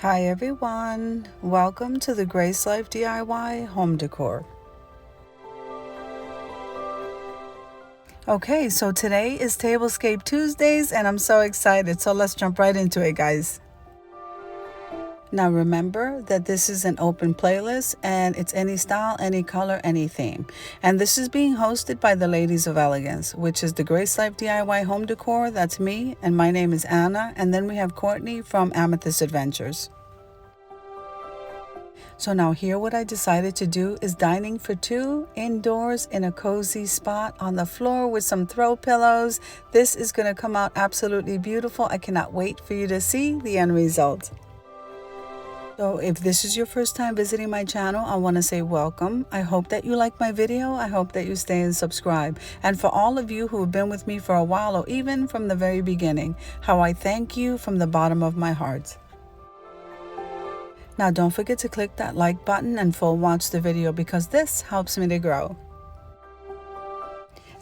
Hi everyone, welcome to the Grace Life DIY Home Decor. Okay, so today is Tablescape Tuesdays and I'm so excited, so let's jump right into it, guys. Now remember that this is an open playlist and it's any style, any color, any theme. And this is being hosted by the ladies of Elegance, which is the Grace Life DIY Home Decor. That's me, and my name is Anna. And then we have Courtney from Amethyst Adventures. So now here what I decided to do is dining for two indoors in a cozy spot on the floor with some throw pillows. This is going to come out absolutely beautiful. I cannot wait for you to see the end result. So if this is your first time visiting my channel, I want to say welcome. I hope that you like my video. I hope that you stay and subscribe. And for all of you who have been with me for a while or even from the very beginning, how I thank you from the bottom of my heart. Now don't forget to click that like button and full watch the video because this helps me to grow.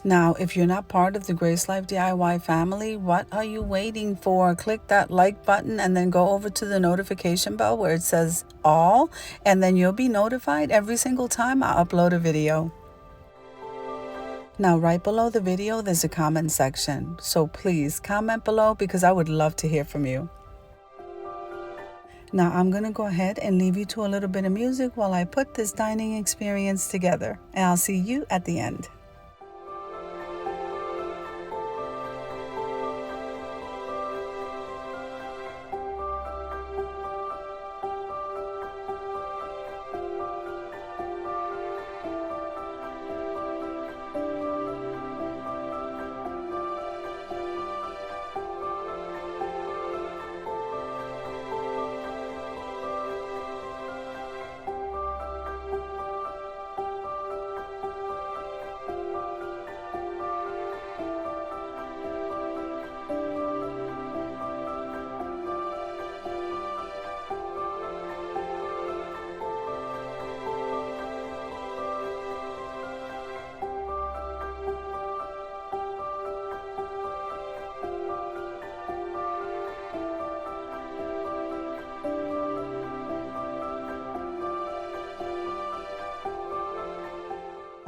Now, if you're not part of the Grace Life DIY family, what are you waiting for? Click that like button and then go over to the notification bell where it says all, and then you'll be notified every single time I upload a video. Now, right below the video, there's a comment section. So please comment below because I would love to hear from you. Now I'm going to go ahead and leave you to a little bit of music while I put this dining experience together. And I'll see you at the end.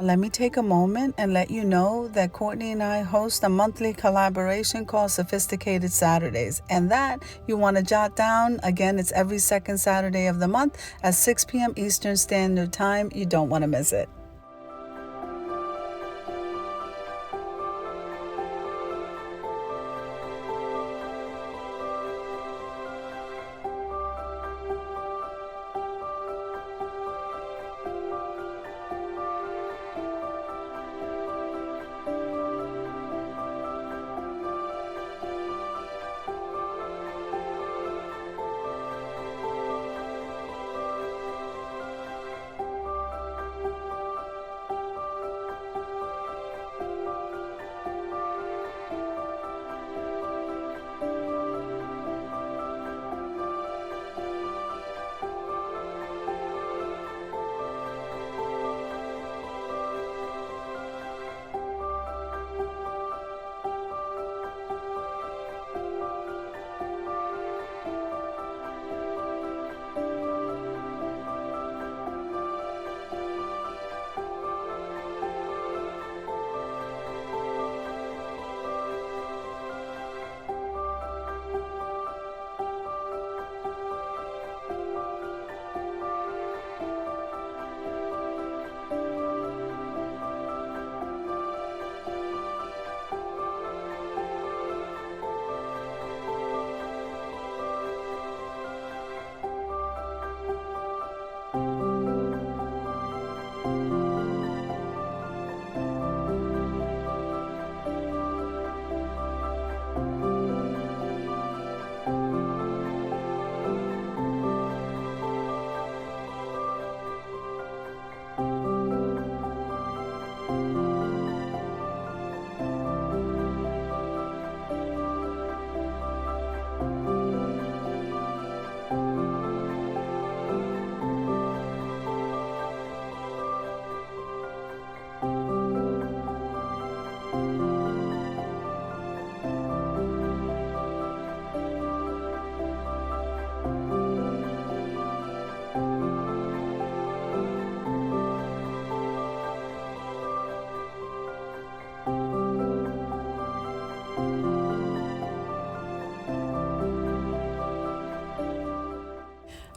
Let me take a moment and let you know that Courtney and I host a monthly collaboration called Sophisticated Saturdays. And that you want to jot down. Again, it's every second Saturday of the month at 6 p.m. Eastern Standard Time. You don't want to miss it.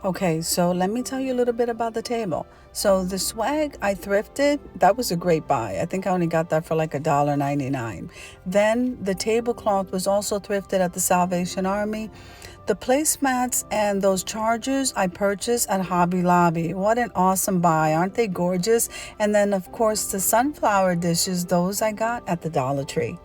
Okay, so let me tell you a little bit about the table. So the swag I thrifted, that was a great buy. I think I only got that for like $1.99. Then the tablecloth was also thrifted at the Salvation Army. The placemats and those chargers I purchased at Hobby Lobby. What an awesome buy. Aren't they gorgeous? And then of course the sunflower dishes, those I got at the Dollar Tree.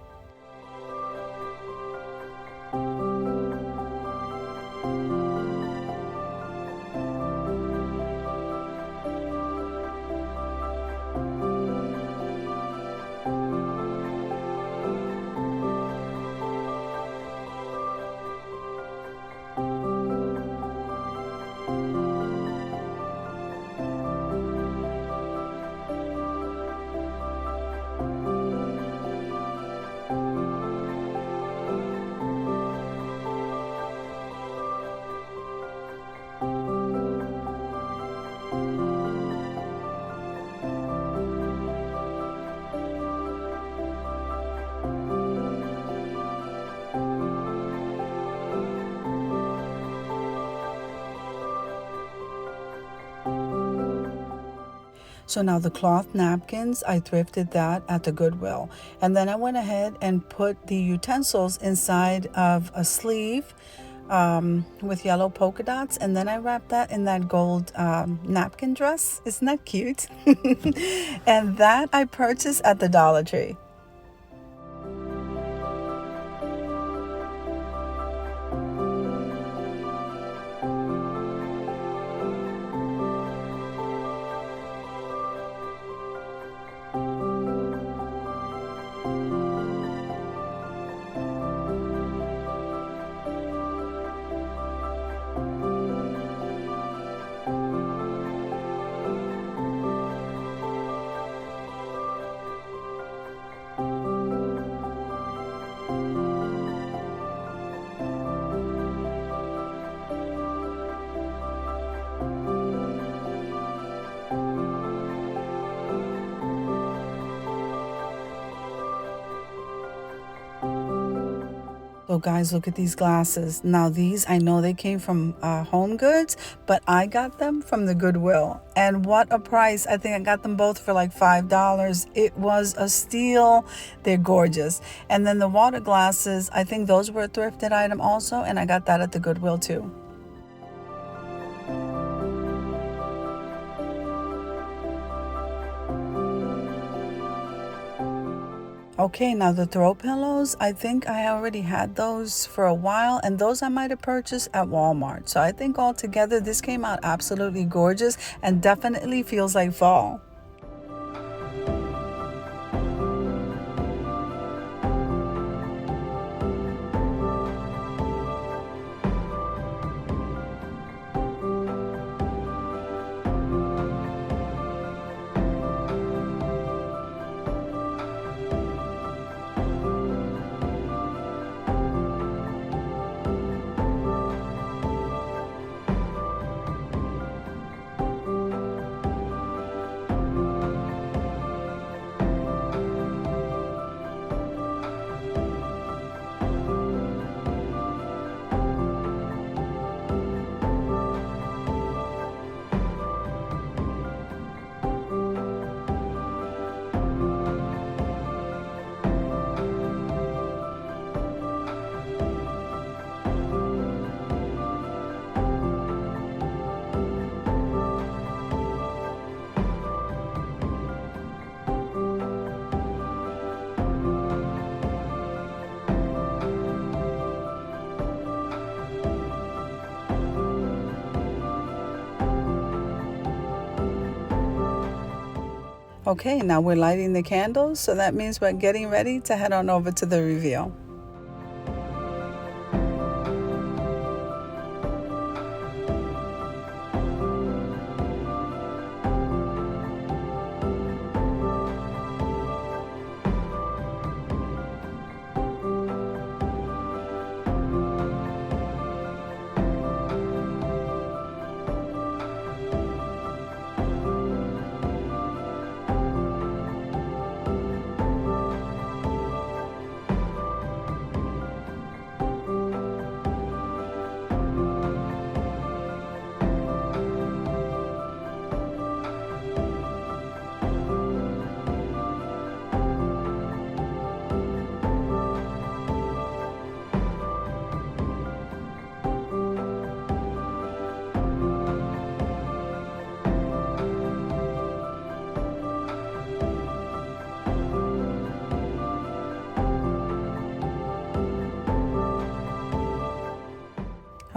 So now the cloth napkins, I thrifted that at the Goodwill. And then I went ahead and put the utensils inside of a sleeve with yellow polka dots. And then I wrapped that in that gold napkin dress. Isn't that cute? And that I purchased at the Dollar Tree. So guys, look at these glasses. Now these, I know they came from Home Goods, but I got them from the Goodwill. And what a price. I think I got them both for like $5. It was a steal. They're gorgeous. And then the water glasses, I think those were a thrifted item also, and I got that at the Goodwill too. Okay, now the throw pillows, I think I already had those for a while, and those I might have purchased at Walmart. So I think altogether this came out absolutely gorgeous and definitely feels like fall. Okay, now we're lighting the candles, so that means we're getting ready to head on over to the reveal.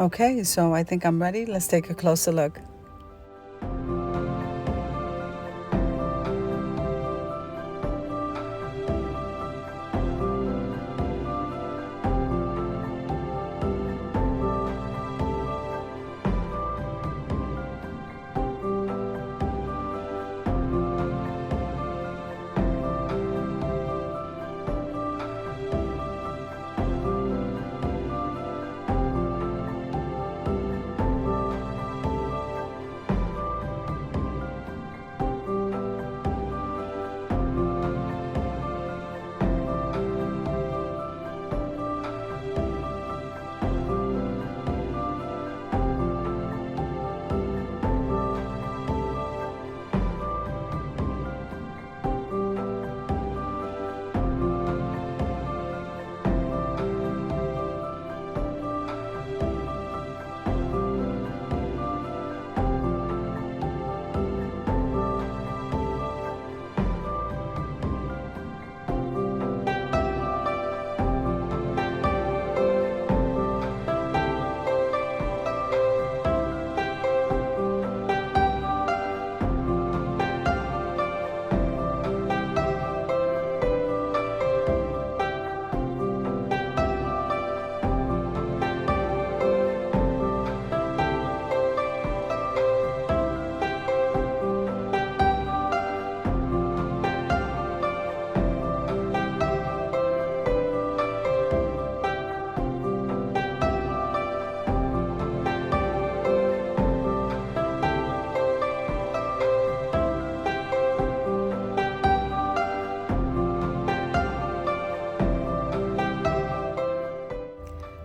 Okay, so I think I'm ready. Let's take a closer look.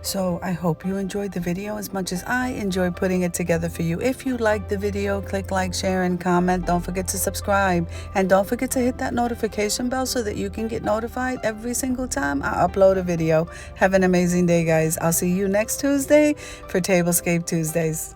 So I hope you enjoyed the video as much as I enjoyed putting it together for you. If you liked the video, click like, share, and comment. Don't forget to subscribe. And don't forget to hit that notification bell so that you can get notified every single time I upload a video. Have an amazing day, guys. I'll see you next Tuesday for Tablescape Tuesdays.